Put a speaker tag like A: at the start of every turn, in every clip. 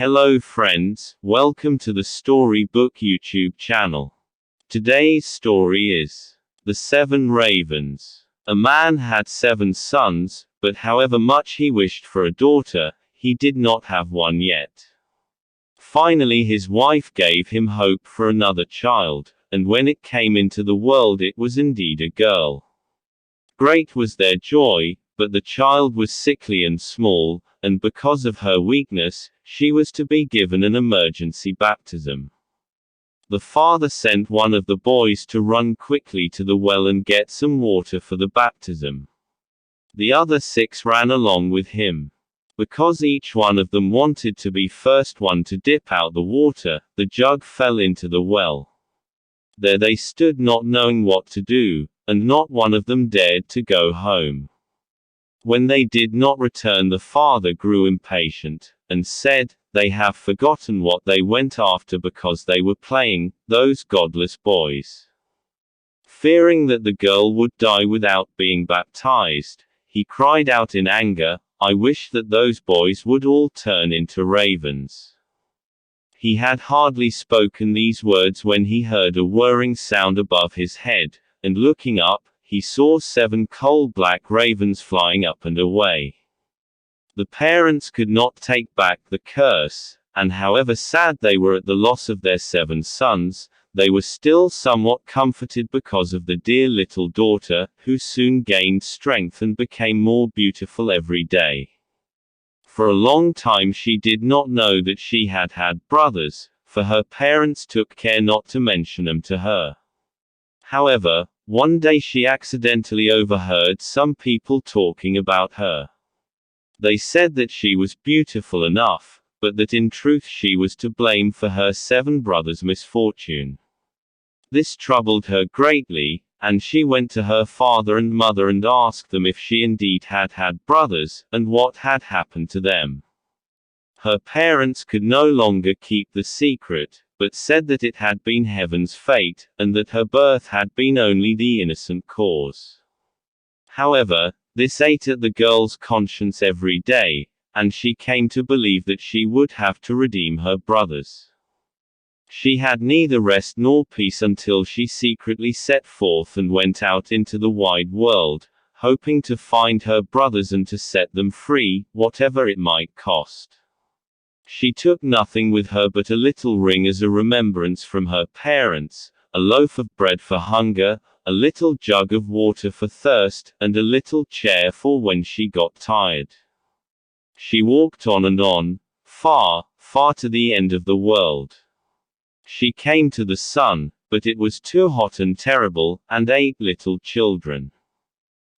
A: Hello friends, welcome to the Storybook YouTube channel. Today's story is The 7 Ravens. A man had 7 sons, but however much he wished for a daughter, he did not have one yet. Finally his wife gave him hope for another child, and when it came into the world it was indeed a girl. Great was their joy, but the child was sickly and small, and because of her weakness, she was to be given an emergency baptism. The father sent one of the boys to run quickly to the well and get some water for the baptism. The other 6 ran along with him. Because each one of them wanted to be first one to dip out the water, the jug fell into the well. There they stood not knowing what to do, and not one of them dared to go home. When they did not return, the father grew impatient, and said, "They have forgotten what they went after because they were playing, those godless boys." Fearing that the girl would die without being baptized, he cried out in anger, "I wish that those boys would all turn into ravens." He had hardly spoken these words when he heard a whirring sound above his head, and looking up, he saw 7 coal-black ravens flying up and away. The parents could not take back the curse, and however sad they were at the loss of their 7 sons, they were still somewhat comforted because of the dear little daughter, who soon gained strength and became more beautiful every day. For a long time she did not know that she had had brothers, for her parents took care not to mention them to her. However, one day she accidentally overheard some people talking about her. They said that she was beautiful enough, but that in truth she was to blame for her 7 brothers' misfortune. This troubled her greatly, and she went to her father and mother and asked them if she indeed had had brothers, and what had happened to them. Her parents could no longer keep the secret, but said that it had been heaven's fate, and that her birth had been only the innocent cause. However, this ate at the girl's conscience every day, and she came to believe that she would have to redeem her brothers. She had neither rest nor peace until she secretly set forth and went out into the wide world, hoping to find her brothers and to set them free, whatever it might cost. She took nothing with her but a little ring as a remembrance from her parents, a loaf of bread for hunger, a little jug of water for thirst, and a little chair for when she got tired. She walked on, far, far to the end of the world. She came to the sun, but it was too hot and terrible, and ate little children.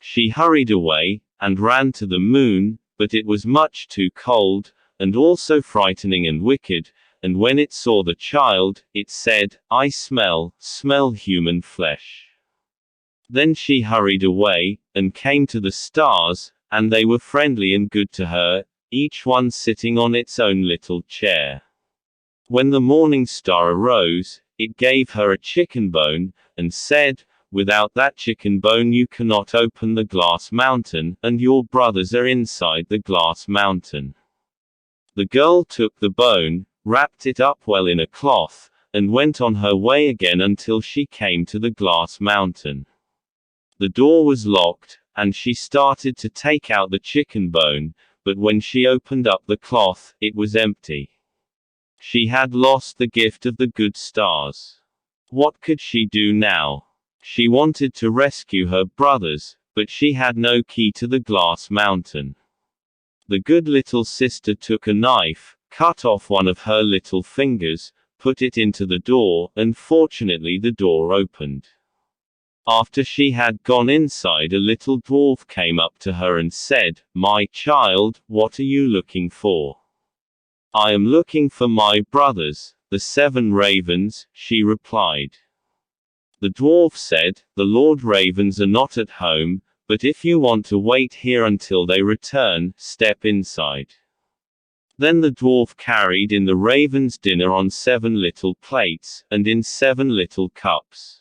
A: She hurried away, and ran to the moon, but it was much too cold, and also frightening and wicked, and when it saw the child, it said, "I smell human flesh." Then she hurried away, and came to the stars, and they were friendly and good to her, each one sitting on its own little chair. When the morning star arose, it gave her a chicken bone, and said, "Without that chicken bone you cannot open the glass mountain, and your brothers are inside the glass mountain." The girl took the bone, wrapped it up well in a cloth, and went on her way again until she came to the glass mountain. The door was locked, and she started to take out the chicken bone, but when she opened up the cloth, it was empty. She had lost the gift of the good stars. What could she do now? She wanted to rescue her brothers, but she had no key to the glass mountain. The good little sister took a knife, cut off one of her little fingers, put it into the door, and fortunately the door opened. After she had gone inside, a little dwarf came up to her and said, "My child, what are you looking for?" "I am looking for my brothers, the 7 ravens," she replied. The dwarf said, "The Lord Ravens are not at home, but if you want to wait here until they return, step inside." Then the dwarf carried in the ravens' dinner on 7 little plates, and in 7 little cups.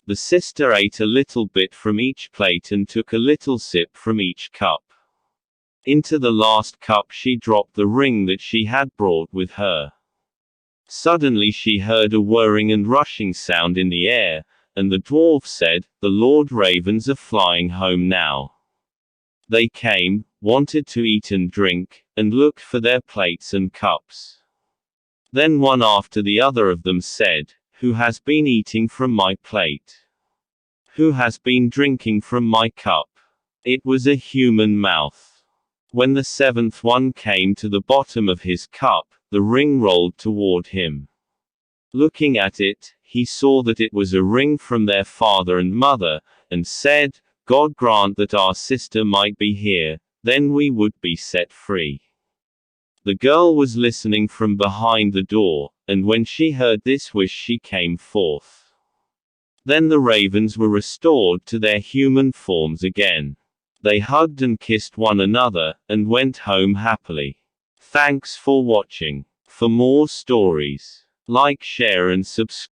A: The sister ate a little bit from each plate and took a little sip from each cup. Into the last cup she dropped the ring that she had brought with her. Suddenly she heard a whirring and rushing sound in the air, and the dwarf said, "The Lord Ravens are flying home now." They came, wanted to eat and drink, and looked for their plates and cups. Then one after the other of them said, "Who has been eating from my plate? Who has been drinking from my cup?" It was a human mouth. When the seventh one came to the bottom of his cup, the ring rolled toward him. Looking at it, he saw that it was a ring from their father and mother, and said, "God grant that our sister might be here, then we would be set free." The girl was listening from behind the door, and when she heard this wish she came forth. Then the ravens were restored to their human forms again. They hugged and kissed one another, and went home happily. Thanks for watching. For more stories, like, share and subscribe.